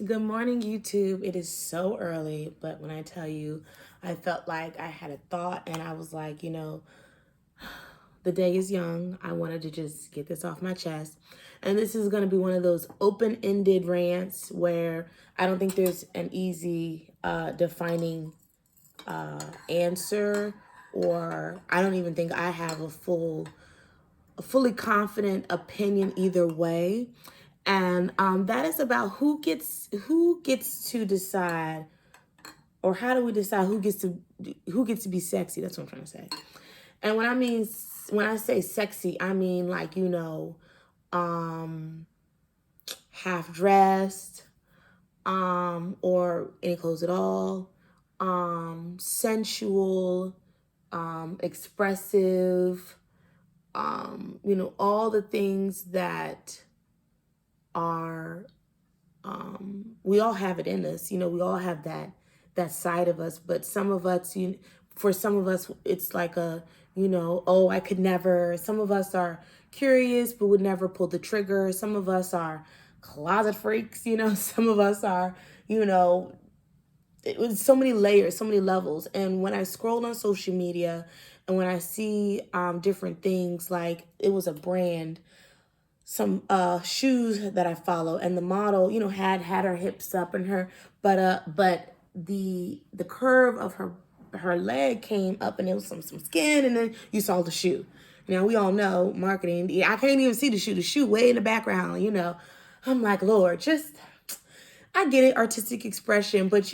Good morning, YouTube. It is so early, but when I tell you, I felt like I had a thought and I was like, the day is young. I wanted to just get this off my chest. And this is going to be one of those open ended rants where I don't think there's an easy defining answer, or I don't even think I have a fully confident opinion either way. And that is about who gets to decide, or how do we decide who gets to be sexy. That's what I'm trying to say. And when I say sexy, I mean like um, half dressed, or any clothes at all, sensual, expressive, all the things that are we all have it in us. We all have that side of us. But some of us, for some of us, it's like oh, I could never. Some of us are curious but would never pull the trigger. Some of us are closet freaks. Some of us are, you know, it was so many layers, so many levels. And when I scroll on social media and when I see different things, like it was a brand, some shoes that I follow, and the model, had her hips up and but the curve of her leg came up, and it was some skin, and then you saw the shoe. Now we all know marketing. I can't even see the shoe. The shoe way in the background. I'm like, Lord, just I get it, artistic expression, but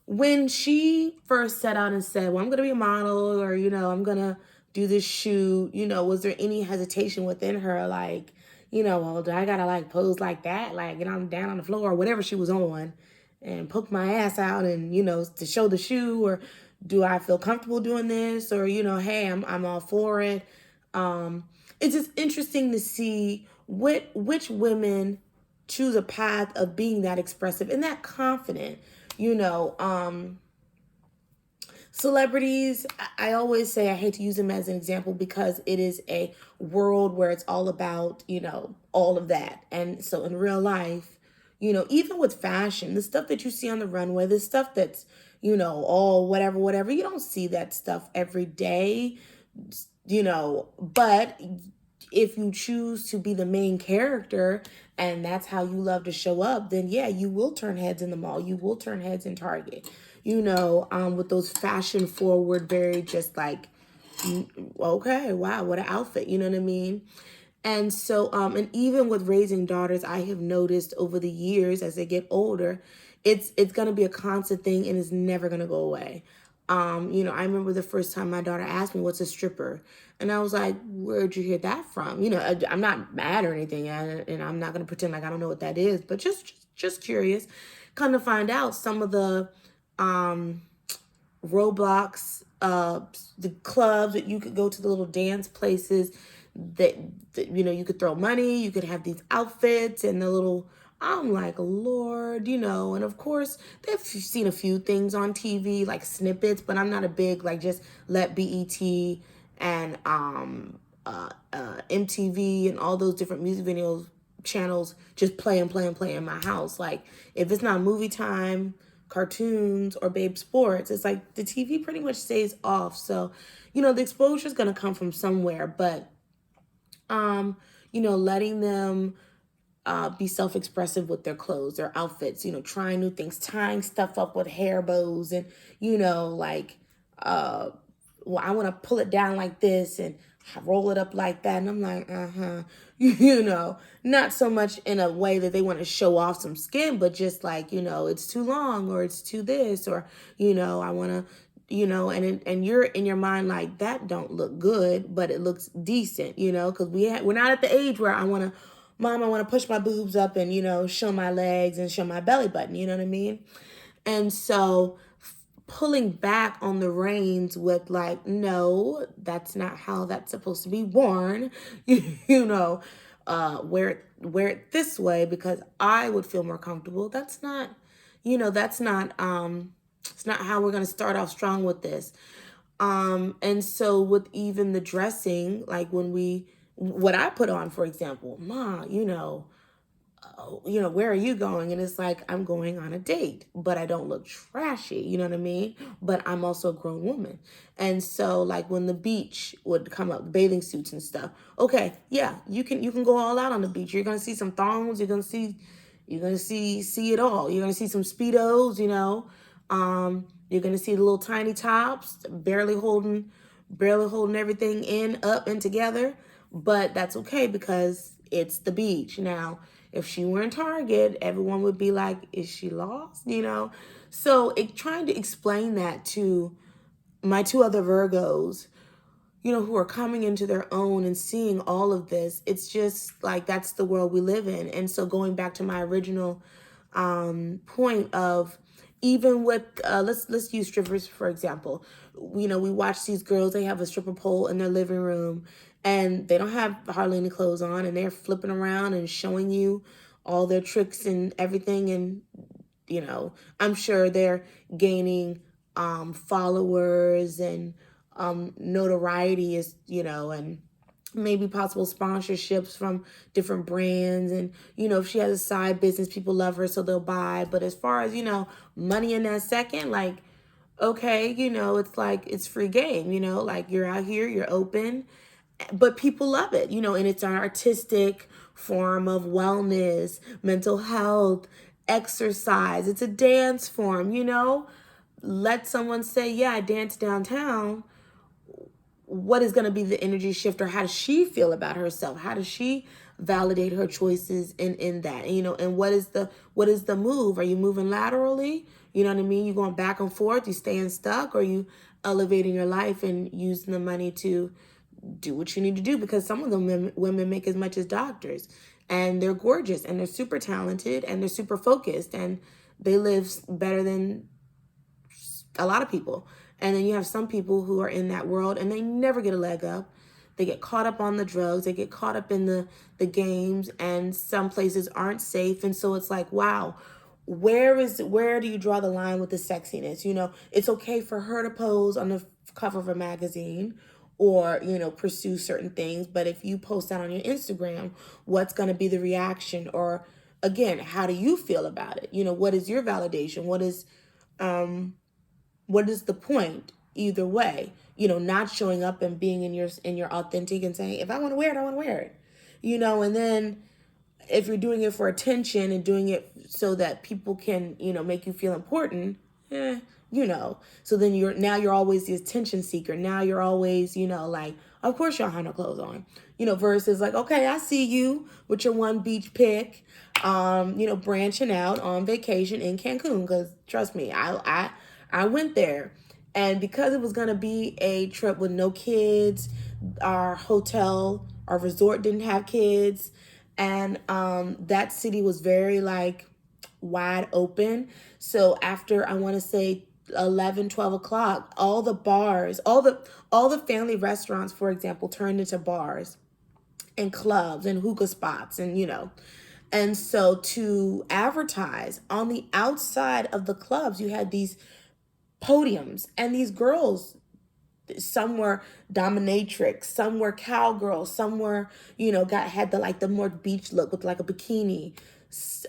when she first set out and said, well, I'm going to be a model, or, I'm going to do this shoot, was there any hesitation within her? Like, well, do I got to like pose like that? Like, I'm down on the floor or whatever she was on and poke my ass out and, to show the shoe, or do I feel comfortable doing this? Or, hey, I'm all for it. It's just interesting to see which women choose a path of being that expressive and that confident. you know um Celebrities, I always say I hate to use them as an example because it is a world where it's all about, all of that. And so in real life, even with fashion, the stuff that you see on the runway, the stuff that's, all whatever, whatever, you don't see that stuff every day, but if you choose to be the main character and that's how you love to show up, then yeah, you will turn heads in the mall. You will turn heads in Target. With those fashion forward, very just like, okay, wow, what an outfit. You know what I mean? And so, and even with raising daughters, I have noticed over the years as they get older, it's gonna be a constant thing and it's never gonna go away. I remember the first time my daughter asked me, "What's a stripper?" And I was like, "Where'd you hear that from?" I'm not mad or anything, and I'm not gonna pretend like I don't know what that is, but just curious. Kind of find out some of the um, Roblox, the clubs that you could go to, the little dance places that you could throw money, you could have these outfits and the little. I'm like, Lord, and of course they've seen a few things on TV, like snippets, but I'm not a big like just let BET and MTV and all those different music videos channels just play and play and play in my house. Like if it's not movie time, cartoons, or Babe Sports, it's like the TV pretty much stays off. So, the exposure is going to come from somewhere, but, letting them be self-expressive with their clothes, their outfits, trying new things, tying stuff up with hair bows and, like, well, I want to pull it down like this and roll it up like that. And I'm like, not so much in a way that they want to show off some skin, but just like, it's too long or it's too this, or, I want to, and you're in your mind like that don't look good, but it looks decent, because we're not at the age where Mom, I want to push my boobs up and, show my legs and show my belly button. You know what I mean? And so pulling back on the reins with like, no, that's not how that's supposed to be worn. Wear it this way because I would feel more comfortable. That's not, it's not how we're going to start off strong with this. And so with even the dressing, like what I put on, for example, Ma, where are you going? And it's like, I'm going on a date, but I don't look trashy, you know what I mean? But I'm also a grown woman. And so like when the beach would come up, bathing suits and stuff. Okay, yeah, you can go all out on the beach. You're gonna see some thongs, you're gonna see it all. You're gonna see some Speedos, you're gonna see the little tiny tops, barely holding everything in, up and together. But that's okay because it's the beach. Now, if she were in Target, everyone would be like, is she lost? So trying to explain that to my two other Virgos, who are coming into their own and seeing all of this, it's just like that's the world we live in. And so going back to my original point of, even with let's use strippers for example. We watch these girls, they have a stripper pole in their living room and they don't have hardly any clothes on, and they're flipping around and showing you all their tricks and everything. And I'm sure they're gaining followers and notoriety, is and maybe possible sponsorships from different brands. And if she has a side business, people love her, so they'll buy. But as far as money in that second, like, okay, it's like it's free game. Like, you're out here, you're open, but people love it. And it's an artistic form of wellness, mental health, exercise. It's a dance form. Let someone say, yeah, I dance downtown. What is going to be the energy shift, or how does she feel about herself? How does she validate her choices in that? And what is the move? Are you moving laterally? You know what I mean? You going back and forth, you staying stuck, or you elevating your life and using the money to do what you need to do? Because some of them women make as much as doctors, and they're gorgeous, and they're super talented, and they're super focused, and they live better than a lot of people. And then you have some people who are in that world and they never get a leg up. They get caught up on the drugs. They get caught up in the games, and some places aren't safe. And so it's like, wow, where do you draw the line with the sexiness? It's okay for her to pose on the cover of a magazine or, pursue certain things. But if you post that on your Instagram, what's going to be the reaction? Or again, how do you feel about it? What is your validation? What is the point either way? Not showing up and being in your authentic and saying, if I want to wear it, I want to wear it. And then if you're doing it for attention and doing it so that people can, make you feel important, so then you're always the attention seeker. Now you're always, like, of course y'all have no clothes on, versus like, okay, I see you with your one beach pic, branching out on vacation in Cancun. Cause trust me, I went there, and because it was going to be a trip with no kids, our resort didn't have kids. And that city was very like wide open. So after, I want to say 11, 12 o'clock, all the bars, all the family restaurants, for example, turned into bars and clubs and hookah spots, and so to advertise on the outside of the clubs, you had these podiums, and these girls, some were dominatrix, some were cowgirls, some were, had the more beach look with like a bikini.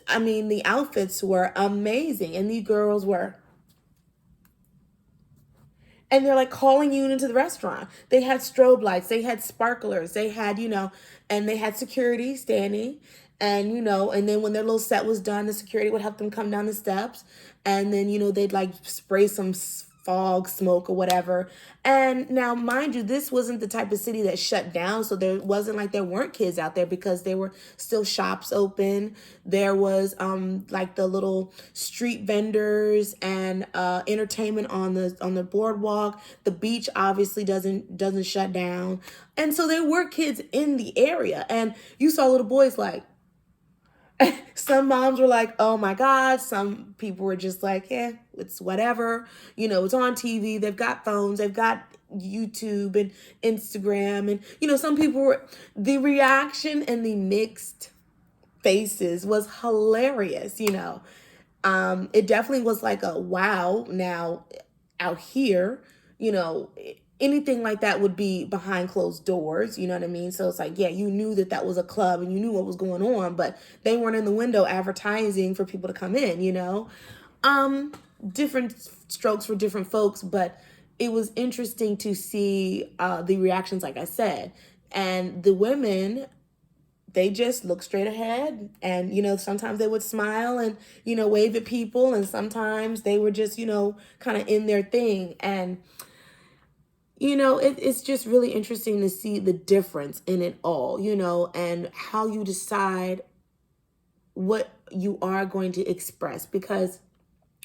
I mean, the outfits were amazing, and these girls were, and they're like calling you into the restaurant. They had strobe lights, they had sparklers, they had, and they had security standing. And, and then when their little set was done, the security would help them come down the steps. And then, they'd like spray some fog, smoke, or whatever. And now, mind you, this wasn't the type of city that shut down. So there wasn't like there weren't kids out there, because there were still shops open. There was like the little street vendors and entertainment on the boardwalk. The beach obviously doesn't shut down. And so there were kids in the area. And you saw little boys like, some moms were like, oh my God. Some people were just like, yeah, it's whatever. It's on TV. They've got phones. They've got YouTube and Instagram. And, some people were, the reaction and the mixed faces was hilarious. It definitely was like a wow. Now out here, anything like that would be behind closed doors, you know what I mean? So it's like, yeah, you knew that that was a club and you knew what was going on, but they weren't in the window advertising for people to come in, you know? Different strokes for different folks, but it was interesting to see the reactions, like I said. And the women, they just look straight ahead, and sometimes they would smile and wave at people, and sometimes they were just kind of in their thing. And it's just really interesting to see the difference in it all, and how you decide what you are going to express. Because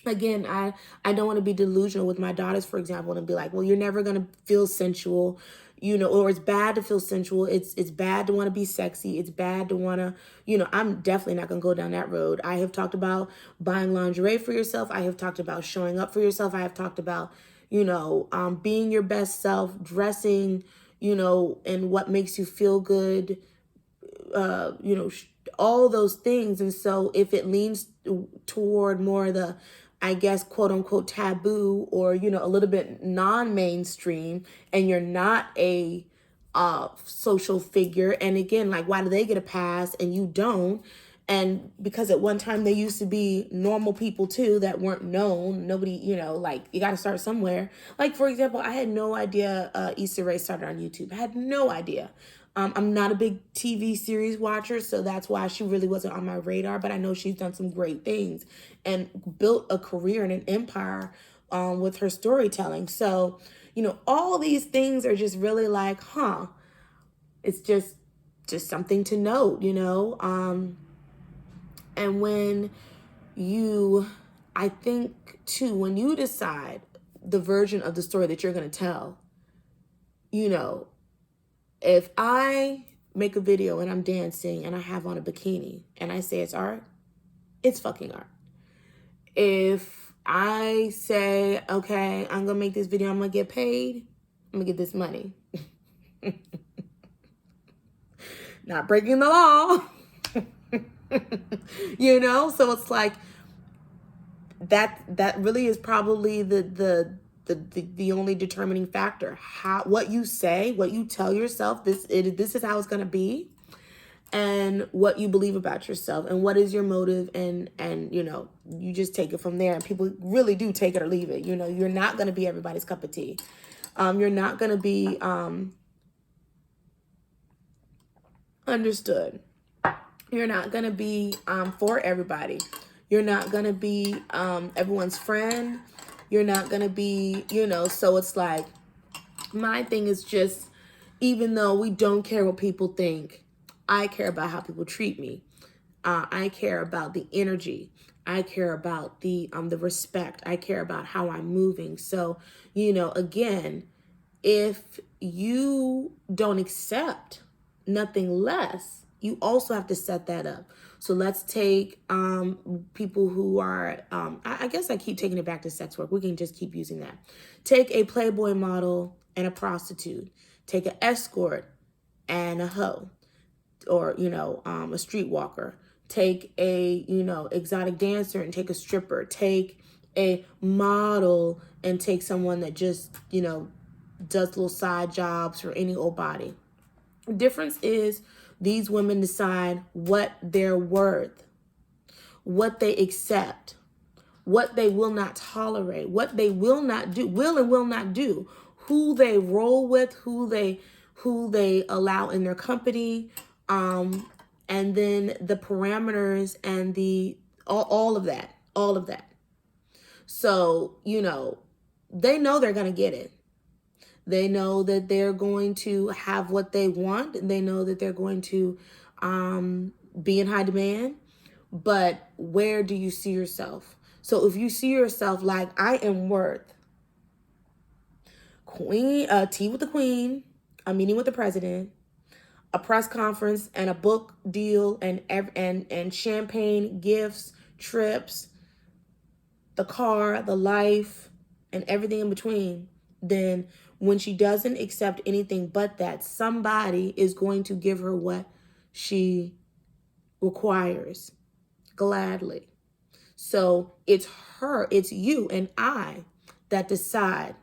again, I don't want to be delusional with my daughters, for example, and be like, well, you're never going to feel sensual, or it's bad to feel sensual. It's bad to want to be sexy. It's bad to want to, I'm definitely not going to go down that road. I have talked about buying lingerie for yourself. I have talked about showing up for yourself. I have talked about, being your best self, dressing, and what makes you feel good, all those things. And so if it leans toward more the, I guess, quote unquote taboo, or, a little bit non-mainstream, and you're not a social figure. And again, like, why do they get a pass and you don't? And because at one time they used to be normal people too that weren't known. Nobody, like, you got to start somewhere. Like, for example, I had no idea Issa started on YouTube. I had no idea. I'm not a big TV series watcher, so that's why she really wasn't on my radar. But I know she's done some great things and built a career and an empire with her storytelling. So, all these things are just really like, it's just something to note, and when I think too, when you decide the version of the story that you're going to tell, if I make a video and I'm dancing and I have on a bikini and I say it's art, it's fucking art. If I say, okay, I'm going to make this video, I'm going to get paid, I'm going to get this money. Not breaking the law. So it's like that really is probably the only determining factor. What you say, what you tell yourself, this is how it's going to be, and what you believe about yourself, and what is your motive, and you just take it from there. And people really do take it or leave it. You're not going to be everybody's cup of tea. You're not going to be understood. You're not going to be for everybody. You're not going to be everyone's friend. You're not going to be, so it's like, my thing is just, even though we don't care what people think, I care about how people treat me. I care about the energy. I care about the respect. I care about how I'm moving. So, again, if you don't accept nothing less, you also have to set that up. So let's take people who are, I guess I keep taking it back to sex work. We can just keep using that. Take a Playboy model and a prostitute. Take an escort and a hoe, or, a streetwalker. Take a, exotic dancer and take a stripper. Take a model and take someone that just, does little side jobs for any old body. The difference is these women decide what they're worth, what they accept, what they will not tolerate, what they will not do, will not do, who they roll with, who they allow in their company, and then the parameters and all of that. So, they know they're going to get it. They know that they're going to have what they want, and they know that they're going to be in high demand. But where do you see yourself? So if you see yourself like, I am worth tea with the queen, a meeting with the president, a press conference, and a book deal, and champagne, gifts, trips, the car, the life, and everything in between, then when she doesn't accept anything but that, somebody is going to give her what she requires gladly. So it's you and I that decide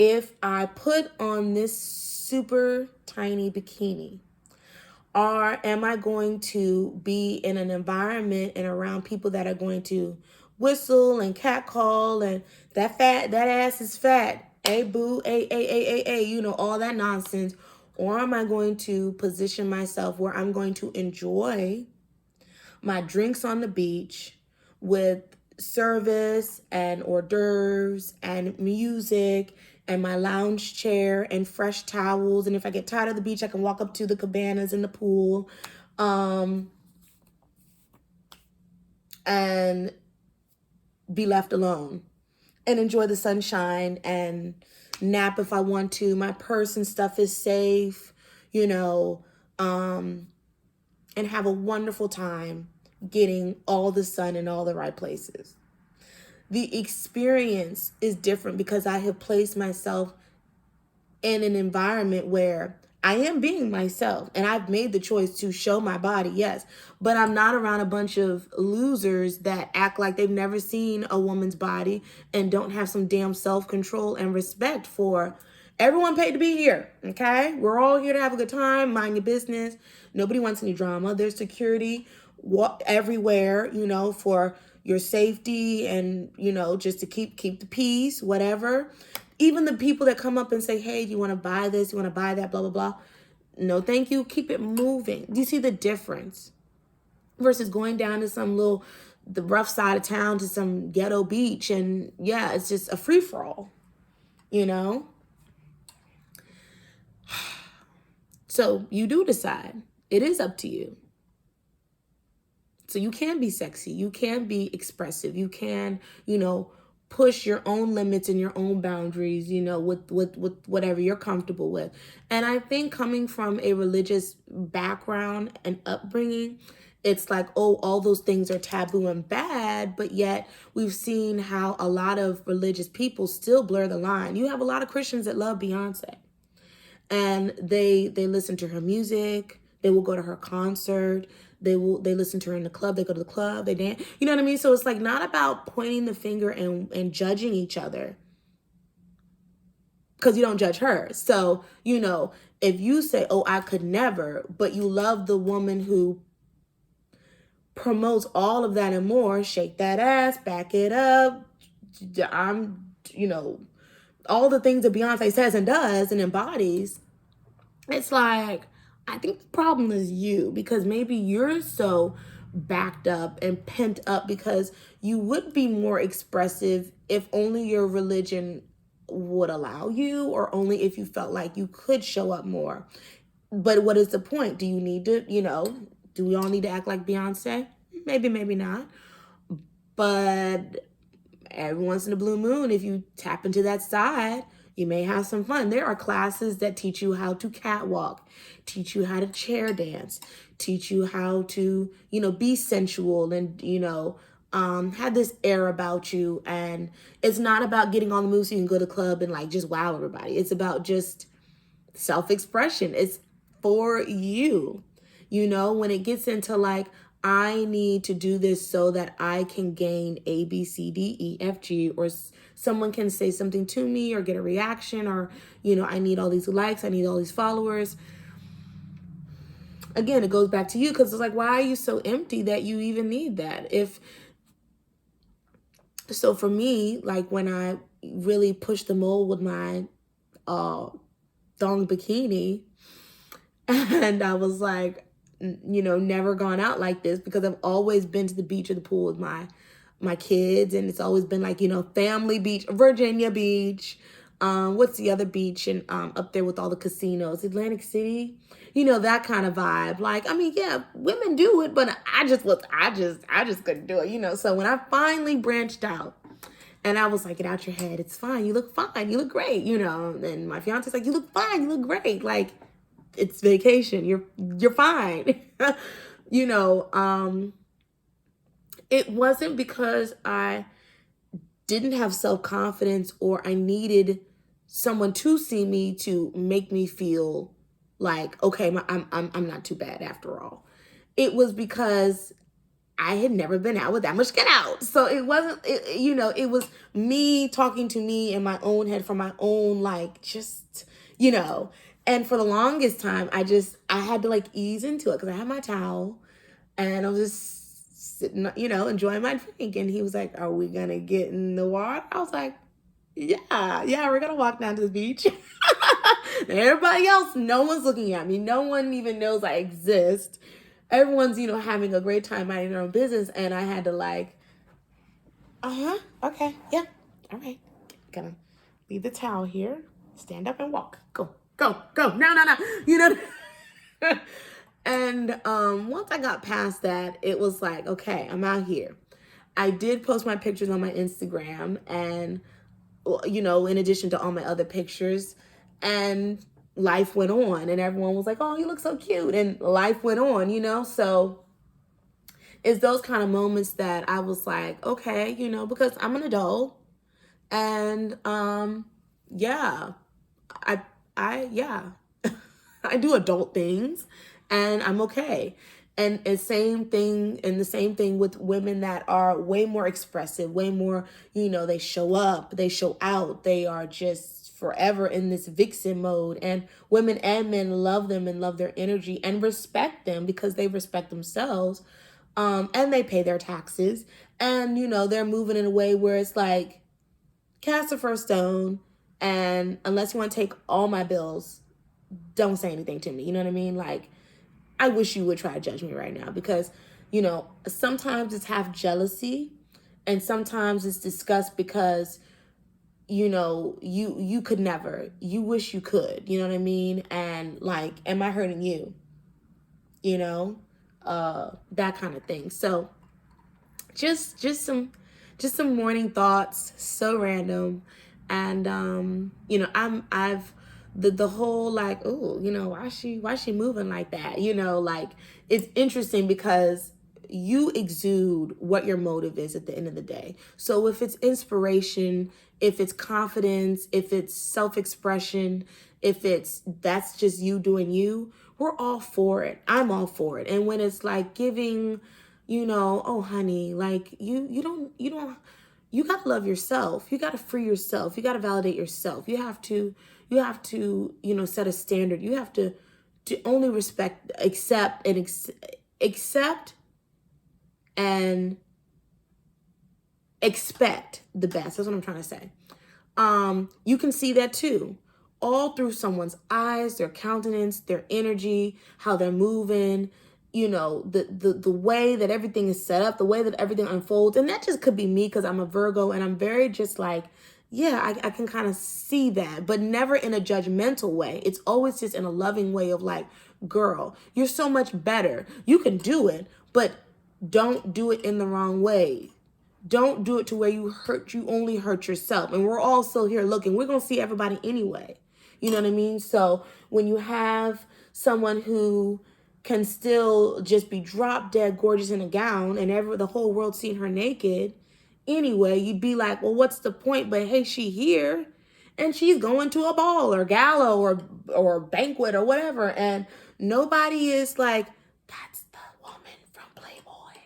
if I put on this super tiny bikini, or am I going to be in an environment and around people that are going to whistle and catcall and that ass is fat, hey boo, hey, all that nonsense? Or am I going to position myself where I'm going to enjoy my drinks on the beach with service and hors d'oeuvres and music and my lounge chair and fresh towels. And if I get tired of the beach, I can walk up to the cabanas in the pool, and be left alone and enjoy the sunshine and nap if I want to. My purse and stuff is safe, and have a wonderful time getting all the sun in all the right places. The experience is different because I have placed myself in an environment where I am being myself and I've made the choice to show my body, yes, but I'm not around a bunch of losers that act like they've never seen a woman's body and don't have some damn self-control and respect for everyone paid to be here, okay? We're all here to have a good time, mind your business. Nobody wants any drama. There's security everywhere, for your safety and, just to keep the peace, whatever. Even the people that come up and say, hey, do you want to buy this? You want to buy that? Blah, blah, blah. No, thank you. Keep it moving. Do you see the difference? Versus going down to the rough side of town to some ghetto beach. And yeah, it's just a free-for-all, So you do decide. It is up to you. So you can be sexy. You can be expressive. You can, push your own limits and your own boundaries, with whatever you're comfortable with. And I think coming from a religious background and upbringing, it's like, oh, all those things are taboo and bad, but yet we've seen how a lot of religious people still blur the line. You have a lot of Christians that love Beyonce, and they listen to her music. They will go to her concert. They listen to her in the club. They go to the club. They dance. You know what I mean? So it's like not about pointing the finger and judging each other, because you don't judge her. So, if you say, oh, I could never, but you love the woman who promotes all of that and more, shake that ass, back it up. All the things that Beyonce says and does and embodies. It's like, I think the problem is you, because maybe you're so backed up and pent up because you would be more expressive if only your religion would allow you, or only if you felt like you could show up more. But what is the point? Do you need to, do we all need to act like Beyonce? Maybe, maybe not. But every once in a blue moon, if you tap into that side, you may have some fun. There are classes that teach you how to catwalk, teach you how to chair dance, teach you how to, be sensual and, have this air about you. And it's not about getting on the move so you can go to the club and like just wow everybody. It's about just self-expression. It's for you. When it gets into like, I need to do this so that I can gain A, B, C, D, E, F, G, or someone can say something to me or get a reaction, or, I need all these likes, I need all these followers. Again, it goes back to you, because it's like, why are you so empty that you even need that? So for me, like when I really pushed the mold with my thong bikini, and I was like, never gone out like this, because I've always been to the beach or the pool with my kids, and it's always been like, family beach, Virginia Beach. What's the other beach and up there with all the casinos, Atlantic City, that kind of vibe. Like, I mean, yeah, women do it, but I just couldn't do it, So when I finally branched out, and I was like, get out your head, it's fine, you look fine, you look great, and my fiance's like, you look fine, you look great, like, it's vacation. You're fine. It wasn't because I didn't have self-confidence or I needed someone to see me to make me feel like, okay, I'm not too bad after all. It was because I had never been out with that much get out. So it wasn't, it was me talking to me in my own head from my own, like, just, and for the longest time, I had to like ease into it because I had my towel and I was just sitting, enjoying my drink. And he was like, are we going to get in the water? I was like, yeah, we're going to walk down to the beach. And everybody else, no one's looking at me. No one even knows I exist. Everyone's, having a great time minding their own business. And I had to like, okay, yeah, all right. Gonna leave the towel here, stand up and walk. Go. No. And once I got past that, it was like, okay, I'm out here. I did post my pictures on my Instagram and, in addition to all my other pictures, and life went on and everyone was like, oh, you look so cute. And life went on, so it's those kind of moments that I was like, okay, because I'm an adult and, yeah, yeah, I do adult things and I'm okay. And the same thing with women that are way more expressive, way more, they show up, they show out, they are just forever in this vixen mode. And women and men love them and love their energy and respect them because they respect themselves. And they pay their taxes. And, they're moving in a way where it's like, cast the first stone. And unless you want to take all my bills, don't say anything to me. You know what I mean? Like, I wish you would try to judge me right now because, sometimes it's half jealousy and sometimes it's disgust because, you could never, you wish you could, you know what I mean? And like, am I hurting you? That kind of thing. So just some morning thoughts, so random. And, I've, the whole like, oh, why she moving like that? Like it's interesting because you exude what your motive is at the end of the day. So if it's inspiration, if it's confidence, if it's self-expression, if that's just you doing you, we're all for it. I'm all for it. And when it's like giving, oh honey, like you don't, you got to love yourself. You got to free yourself. You got to validate yourself. You have to, set a standard. You have to only accept and expect the best. That's what I'm trying to say. You can see that too, all through someone's eyes, their countenance, their energy, how they're moving, the way that everything is set up, the way that everything unfolds. And that just could be me because I'm a Virgo and I'm very just like, yeah, I can kind of see that, but never in a judgmental way. It's always just in a loving way of like, girl, you're so much better. You can do it, but don't do it in the wrong way. Don't do it to where you only hurt yourself. And we're all still here looking. We're going to see everybody anyway. You know what I mean? So when you have someone who can still just be drop dead gorgeous in a gown and the whole world seeing her naked anyway, you'd be like, well, what's the point? But hey, she here and she's going to a ball or gala or banquet or whatever. And nobody is like, that's the woman from Playboy.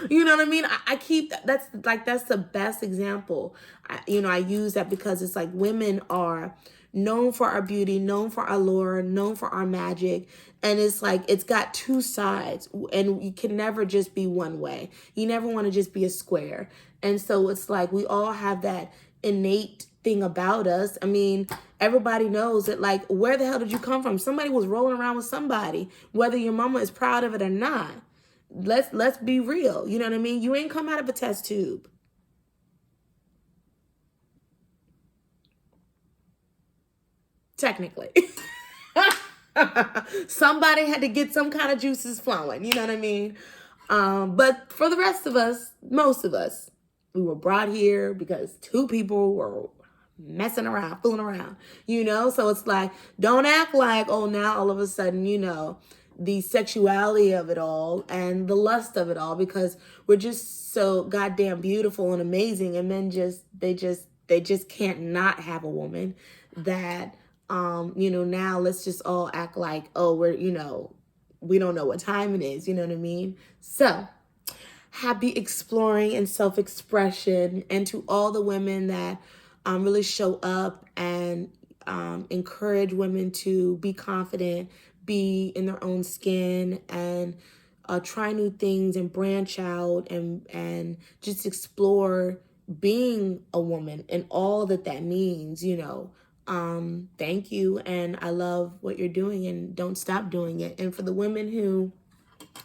You know what I mean? I keep that's the best example. I use that because it's like women are known for our beauty, known for our lure, known for our magic. And it's like, it's got two sides and you can never just be one way. You never want to just be a square. And so it's like, we all have that innate thing about us. I mean, everybody knows that like, where the hell did you come from? Somebody was rolling around with somebody, whether your mama is proud of it or not. Let's be real. You know what I mean? You ain't come out of a test tube. Technically. Somebody had to get some kind of juices flowing. You know what I mean? But for the rest of us, most of us, we were brought here because two people were messing around, fooling around, So it's like, don't act like, oh, now all of a sudden, the sexuality of it all and the lust of it all, because we're just so goddamn beautiful and amazing. And men they just can't not have a woman that, now let's just all act like, oh, we're, we don't know what time it is, you know what I mean? So happy exploring and self-expression, and to all the women that really show up and encourage women to be confident, be in their own skin, and try new things and branch out and just explore being a woman and all that that means, you know. Thank you, and I love what you're doing, and don't stop doing it. And for the women who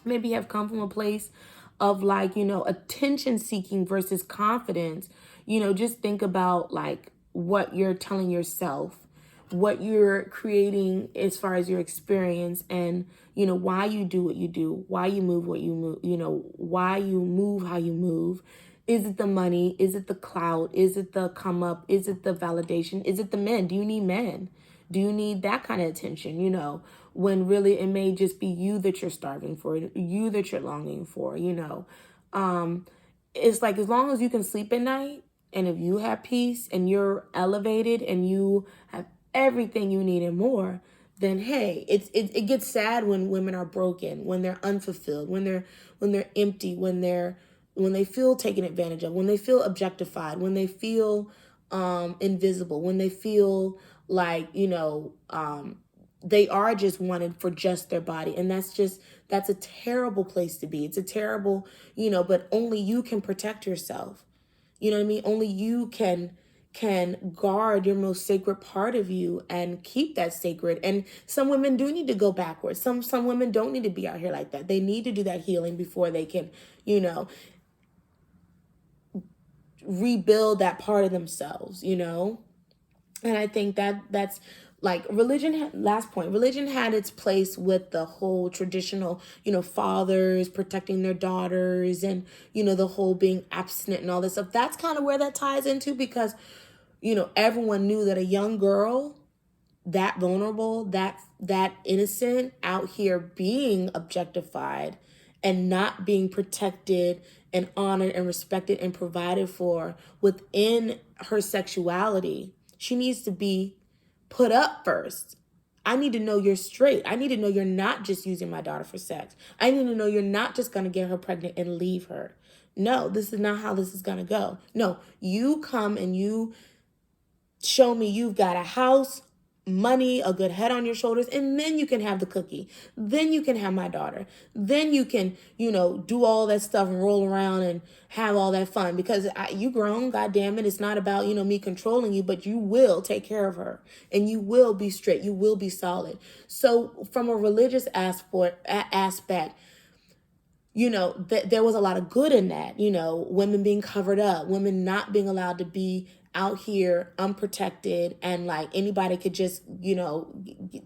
maybe have come from a place of, like, you know, attention seeking versus confidence, you know, just think about like what you're telling yourself, what you're creating as far as your experience, and you know why you do what you do, why you move what you move, you know, why you move how you move. Is it the money? Is it the clout? Is it the come up? Is it the validation? Is it the men? Do you need men? Do you need that kind of attention? You know, when really it may just be you that you're starving for, you that you're longing for, you know. It's like, as long as you can sleep at night, and if you have peace and you're elevated and you have everything you need and more, then hey, it gets sad when women are broken, when they're unfulfilled, when they're empty, when they feel taken advantage of, when they feel objectified, when they feel invisible, when they feel like, you know, they are just wanted for just their body. And that's a terrible place to be. It's a terrible, you know, but only you can protect yourself. You know what I mean? Only you can guard your most sacred part of you and keep that sacred. And some women do need to go backwards. Some women don't need to be out here like that. They need to do that healing before they can, you know, rebuild that part of themselves, you know? And I think that's like religion. Last point, religion had its place with the whole traditional, you know, fathers protecting their daughters, and you know, the whole being abstinent and all this stuff. That's kind of where that ties into, because you know, everyone knew that a young girl that vulnerable, that innocent, out here being objectified and not being protected and honored and respected and provided for within her sexuality, she needs to be put up first. I need to know you're straight. I need to know you're not just using my daughter for sex. I need to know you're not just going to get her pregnant and leave her. No, this is not how this is going to go. No, you come and you show me you've got a house, money, a good head on your shoulders, and then you can have the cookie. Then you can have my daughter. Then you can, you know, do all that stuff and roll around and have all that fun, because you grown, God damn it. It's not about, you know, me controlling you, but you will take care of her and you will be straight. You will be solid. So from a religious aspect, you know, there was a lot of good in that, you know, women being covered up, women not being allowed to be out here unprotected, and like anybody could just, you know,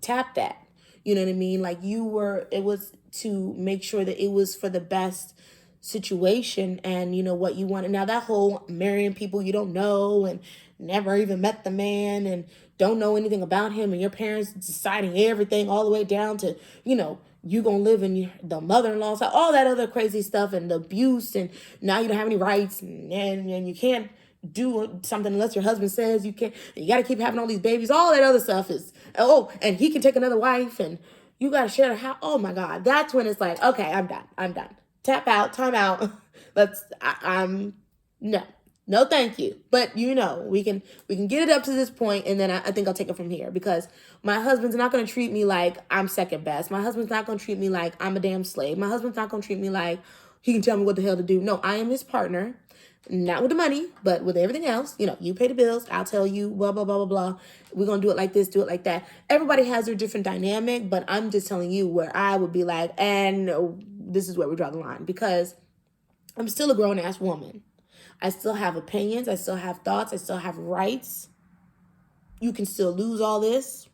tap that. You know what I mean? Like it was to make sure that it was for the best situation and, you know, what you wanted. Now that whole marrying people you don't know and never even met the man and don't know anything about him, and your parents deciding everything all the way down to, you know, you gonna live in the mother-in-law's house, all that other crazy stuff, and the abuse, and now you don't have any rights, and you can't do something unless your husband says you can. You got to keep having all these babies. All that other stuff is, oh, and he can take another wife, and you got to share the house. Oh my God, that's when it's like, okay, I'm done. Tap out, time out. I'm no, thank you. But you know, we can get it up to this point, and then I think I'll take it from here, because my husband's not going to treat me like I'm second best. My husband's not going to treat me like I'm a damn slave. My husband's not going to treat me like he can tell me what the hell to do. No, I am his partner. Not with the money, but with everything else. You know, you pay the bills, I'll tell you, blah, blah, blah, blah, blah. We're going to do it like this, do it like that. Everybody has their different dynamic, but I'm just telling you where I would be like, and this is where we draw the line, because I'm still a grown-ass woman. I still have opinions. I still have thoughts. I still have rights. You can still lose all this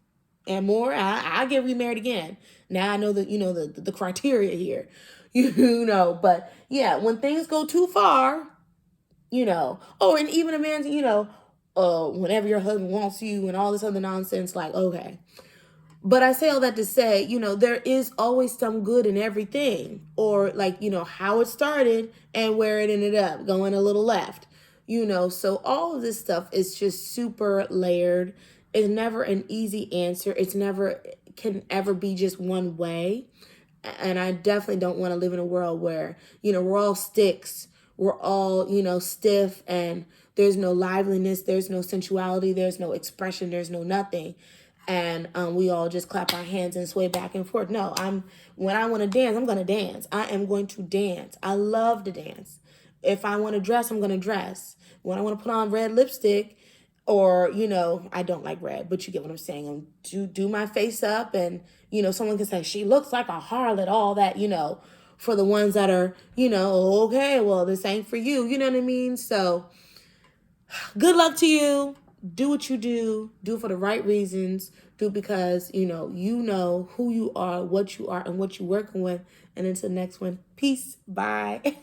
and more. I get remarried again. Now I know that, you know, the criteria here, you know, but yeah, when things go too far, you know, oh, and even a man's, you know, whenever your husband wants you and all this other nonsense, like, okay. But I say all that to say, you know, there is always some good in everything, or like, you know, how it started and where it ended up going a little left, you know. So all of this stuff is just super layered. It's never an easy answer. It's never can ever be just one way. And I definitely don't want to live in a world where, we're all sticks, we're all, stiff, and there's no liveliness, there's no sensuality, there's no expression, there's no nothing. And we all just clap our hands and sway back and forth. No, when I want to dance, I'm going to dance. I am going to dance. I love to dance. If I want to dress, I'm going to dress. When I want to put on red lipstick, or, I don't like red, but you get what I'm saying. Do my face up, and, someone can say, she looks like a harlot, all that, for the ones that are, okay, well, this ain't for you. You know what I mean? So good luck to you. Do what you do. Do it for the right reasons. Do it because, you know who you are, what you are, and what you're working with. And until next one, peace. Bye.